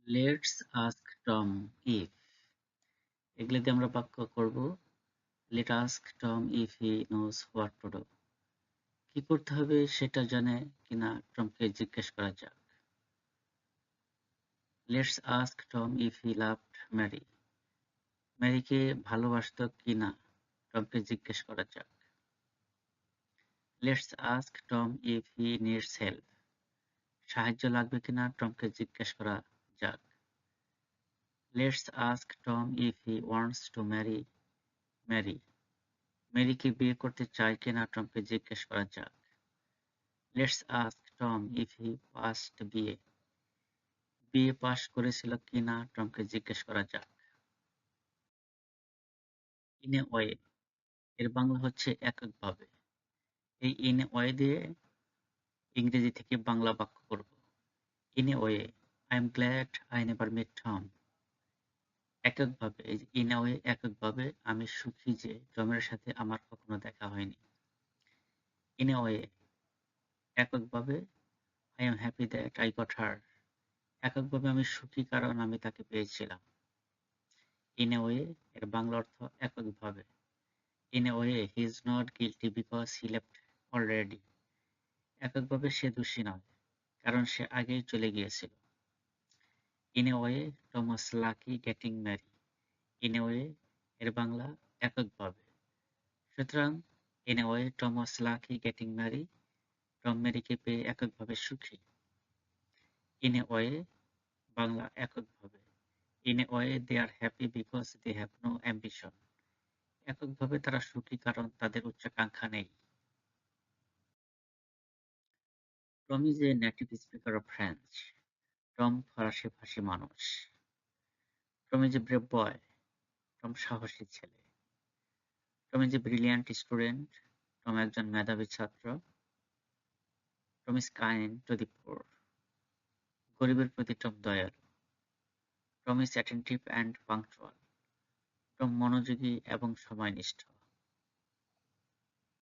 Let's ask Tom if এগুলো দিয়ে আমরা বাক্য করব। Let ask Tom if he knows what to do. কি করতে হবে সেটা জানে কিনা টমকে জিজ্ঞেস করা যাক। Let's ask Tom if he loved Mary. ম্যারিকে ভালোবাসতো কিনা টমকে জিজ্ঞেস করা যাক। Let's ask Tom if he needs help. সাহায্য লাগবে কিনা টমকে জিজ্ঞেস করা যাক। Let's ask Tom if he wants to marry Mary. মেরিকে বিয়ে করতে চায় কিনা টমকে জিজ্ঞেস করা যাক। Let's ask Tom if he passed BA. BA pass করেছিল কিনা টমকে জিজ্ঞেস করা যাক। ইন এ ওয়ে এর বাংলা হচ্ছে এককভাবে। এই ইন এ ওয়ে দিয়ে ইংরেজি থেকে বাংলা বাক্য করব। In a way I am glad I never mate Tom. এককভাবে এই ইন এ ওয়ে এককভাবে আমি সুখী যে টমের সাথে আমার কখনো দেখা হয়নি। ইন এ ওয়ে এককভাবে I am happy that I got her. এককভাবে আমি সুখী কারণ আমি তাকে পেয়েছিলাম। ইন এ ওয়ে এর বাংলা অর্থ এককভাবে। In a way he is not guilty because he left already. এককভাবে সে দোষী নয়, কারণ সে আগেই চলে গিয়েছিল। In a way Tom was lucky getting Mary. In a way এর বাংলা এককভাবে। সুতরাং in a way Tom was lucky getting Mary. Tom ম্যারিকে পেয়ে এককভাবে সুখী। ইন এ ওয়ে বাংলা এককভাবে। In a way they are happy because they have no ambition. এককভাবে তারা সুখী কারণ তাদের উচ্চাকাঙ্ক্ষা নেই। Tom is a native speaker of French. Tom ফরাসি ভাষী মানুষ। Tom is a brave boy. Tom সাহসী ছেলে। Tom is a brilliant student. Tom একজন মেধাবী ছাত্র। Tom is kind to the পুর। গরিবের প্রতি টম দয়ালু। Tom is attentive and punctual. Tom মনোযোগী এবং সময়নিষ্ঠ।